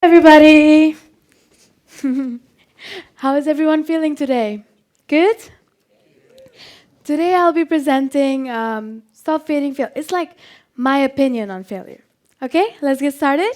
Everybody! How is everyone feeling today? Good? Today I'll be presenting Stop Fearing Failure. It's like my opinion on failure. Okay, let's get started.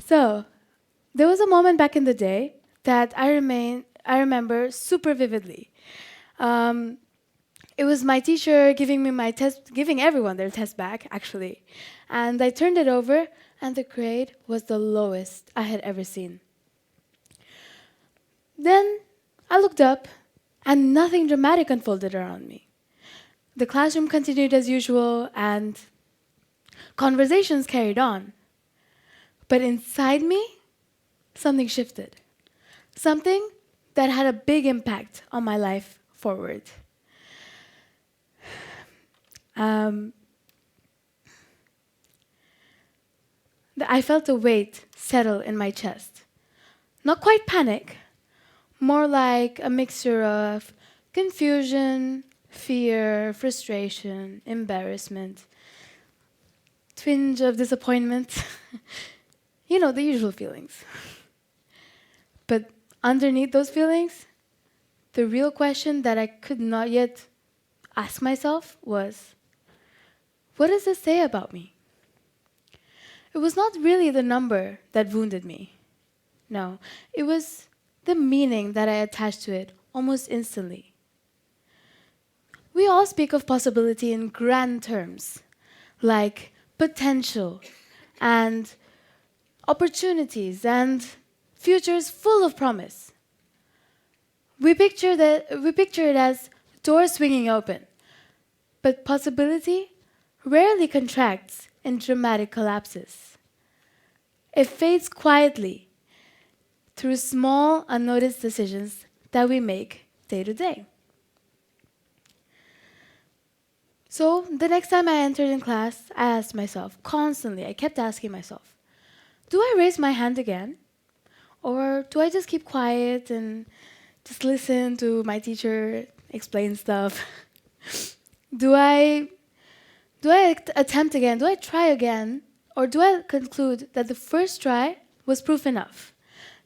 So, there was a moment back in the day that I remember super vividly. Um, it was my teacher giving me my test, giving everyone their test back, actually. And I turned it over, and the grade was the lowest I had ever seen. Then I looked up, and nothing dramatic unfolded around me. The classroom continued as usual, and conversations carried on. But inside me, something shifted. Something that had a big impact on my life forward. Um, I felt a weight settle in my chest. Not quite panic, more like a mixture of confusion, fear, frustration, embarrassment, twinge of disappointment. You know, the usual feelings. But underneath those feelings, the real question that I could not yet ask myself was, what does this say about me? It was not really the number that wounded me. No, it was the meaning that I attached to it almost instantly. We all speak of possibility in grand terms, like potential and opportunities and futures full of promise. We picture it as doors swinging open, but possibility rarely contracts in dramatic collapses. It fades quietly through small, unnoticed decisions that we make day to day. So, the next time I entered in class, I asked myself constantly, I kept asking myself, do I raise my hand again? Or do I just keep quiet and just listen to my teacher explain stuff? do I attempt again? Do I try again? Or do I conclude that the first try was proof enough?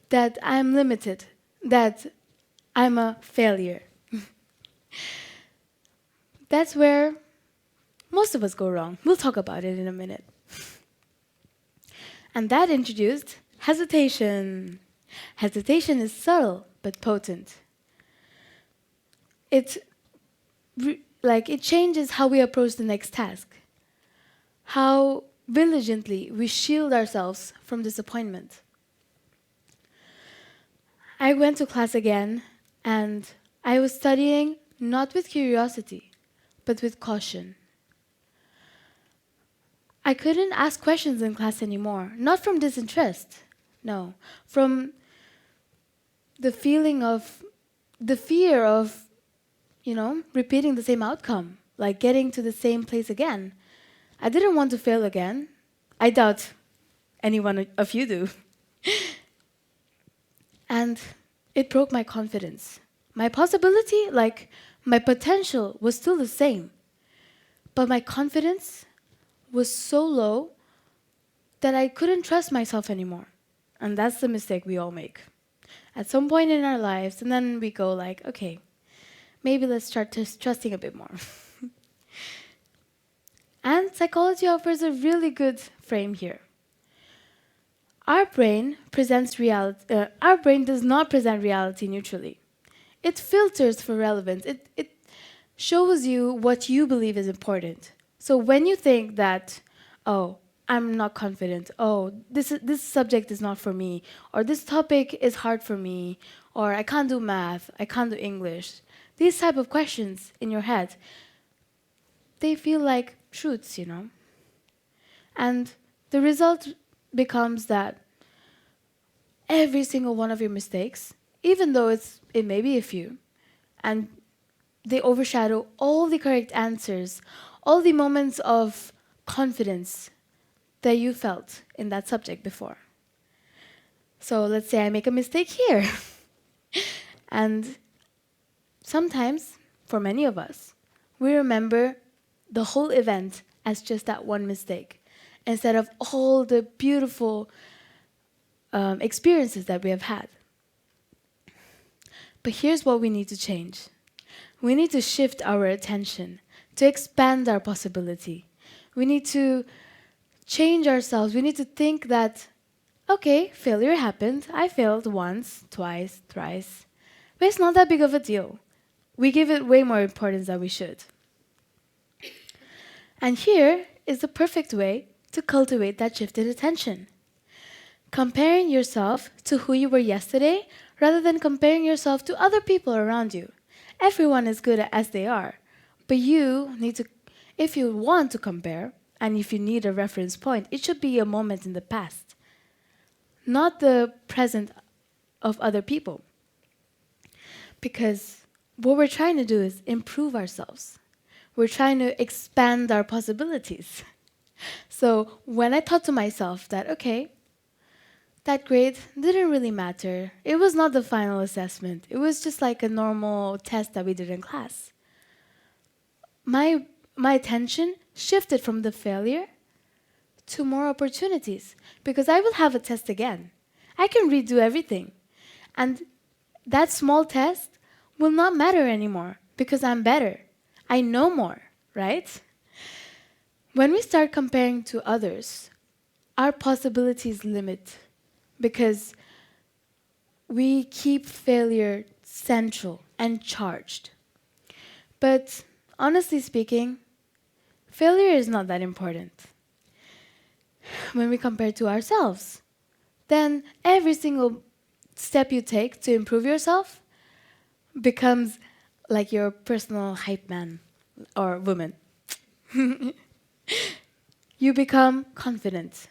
That I'm limited? That I'm a failure? That's where most of us go wrong. We'll talk about it in a minute. And that introduced hesitation. Hesitation is subtle but potent. It it changes how we approach the next task, how diligently we shield ourselves from disappointment. I went to class again, and I was studying not with curiosity, but with caution. I couldn't ask questions in class anymore, not from disinterest, no, from the feeling of, the fear of, repeating the same outcome, like getting to the same place again. I didn't want to fail again. I doubt any one of you do. And it broke my confidence. My possibility, like my potential, was still the same. But my confidence was so low that I couldn't trust myself anymore. And that's the mistake we all make. At some point in our lives, and then we go like, okay, maybe let's start trusting a bit more. And psychology offers a really good frame here. Our brain does not present reality neutrally. It filters for relevance. It shows you what you believe is important. So when you think that, oh, I'm not confident, oh, this subject is not for me, or this topic is hard for me, or I can't do math, I can't do English, these type of questions in your head, they feel like truths, And the result becomes that every single one of your mistakes, even though it may be a few, and they overshadow all the correct answers, all the moments of confidence that you felt in that subject before. So let's say I make a mistake here. And sometimes, for many of us, we remember the whole event as just that one mistake. instead of all the beautiful experiences that we have had. But here's what we need to change. We need to shift our attention to expand our possibility. We need to change ourselves. We need to think that, okay, failure happened. I failed once, twice, thrice. But it's not that big of a deal. We give it way more importance than we should. And here is the perfect way to cultivate that shifted attention. Comparing yourself to who you were yesterday rather than comparing yourself to other people around you. Everyone is good as they are, but you need to, if you want to compare, and if you need a reference point, it should be a moment in the past, not the present of other people. Because what we're trying to do is improve ourselves. We're trying to expand our possibilities. So when I thought to myself that, okay, that grade didn't really matter. It was not the final assessment. It was just like a normal test that we did in class. My attention shifted from the failure to more opportunities because I will have a test again. I can redo everything. And that small test will not matter anymore because I'm better. I know more, right? When we start comparing to others, our possibilities limit because we keep failure central and charged. But honestly speaking, failure is not that important. When we compare to ourselves, then every single step you take to improve yourself becomes like your personal hype man or woman. You become confident.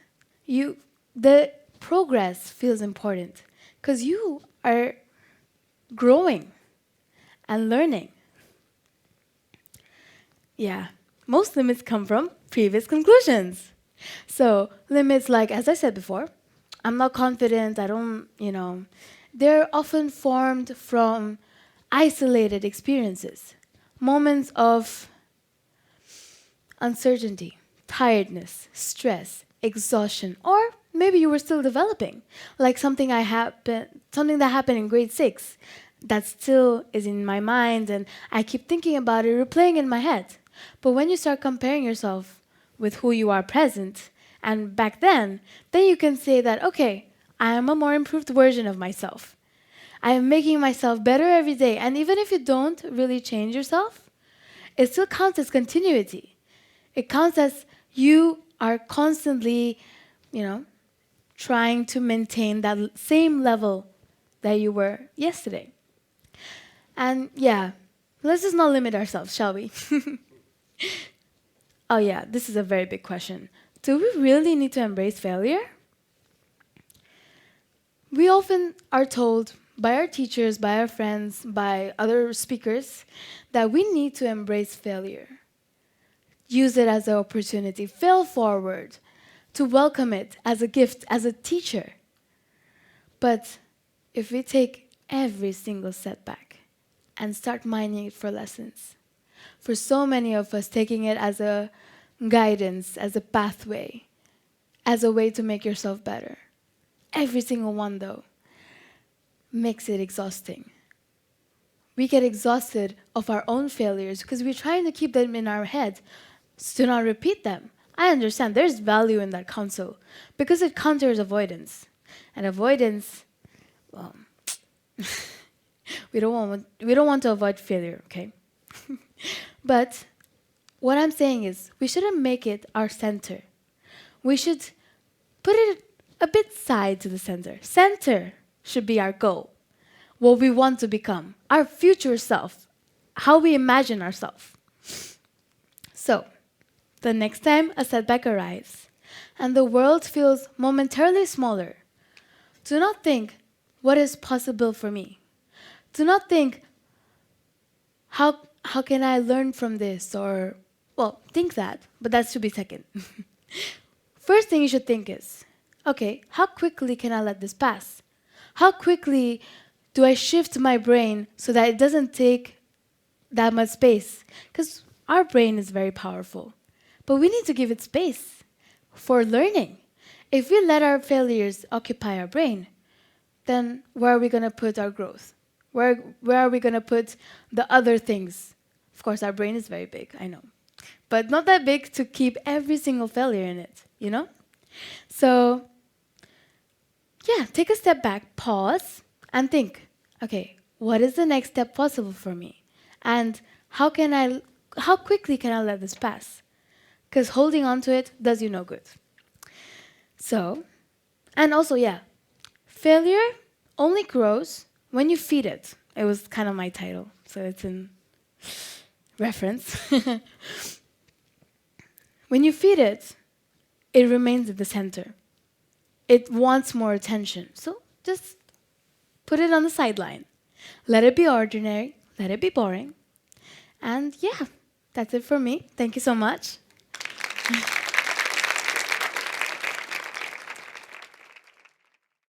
The progress feels important because you are growing and learning. Yeah, most limits come from previous conclusions. So limits like, as I said before, I'm not confident, they're often formed from isolated experiences, moments of uncertainty, tiredness, stress, exhaustion, or maybe you were still developing, like something that happened in grade 6 that still is in my mind and I keep thinking about it, replaying in my head. But when you start comparing yourself with who you are present and back then you can say that, okay, I am a more improved version of myself. I am making myself better every day. And even if you don't really change yourself, it still counts as continuity. It counts as you are constantly, trying to maintain that same level that you were yesterday. And yeah, let's just not limit ourselves, shall we? Oh yeah, this is a very big question. Do we really need to embrace failure? We often are told by our teachers, by our friends, by other speakers, that we need to embrace failure. Use it as an opportunity, fail forward, to welcome it as a gift, as a teacher. But if we take every single setback and start mining it for lessons, for so many of us taking it as a guidance, as a pathway, as a way to make yourself better, every single one though, makes it exhausting. We get exhausted of our own failures because we're trying to keep them in our head to not repeat them. I understand there's value in that counsel because it counters avoidance. And avoidance, well, we don't want to avoid failure, okay? But what I'm saying is we shouldn't make it our center. We should put it a bit side to the center. Center should be our goal, what we want to become, our future self, how we imagine ourselves. So, the next time a setback arrives and the world feels momentarily smaller, do not think, what is possible for me? Do not think, how can I learn from this? Or, well, think that, but that should be second. First thing you should think is, okay, how quickly can I let this pass? How quickly do I shift my brain so that it doesn't take that much space? Because our brain is very powerful, but we need to give it space. for learning. If we let our failures occupy our brain, then where are we going to put our growth? Where are we going to put the other things? Of course, our brain is very big, I know. But not that big to keep every single failure in it, you know? So, yeah, take a step back, pause, and think, okay, what is the next step possible for me? And how quickly can I let this pass? Because holding on to it does you no good. So, and also, yeah, failure only grows when you feed it. It was kind of my title, so it's in reference. When you feed it, it remains at the center. It wants more attention. So just put it on the sideline. Let it be ordinary. Let it be boring. And yeah, that's it for me. Thank you so much.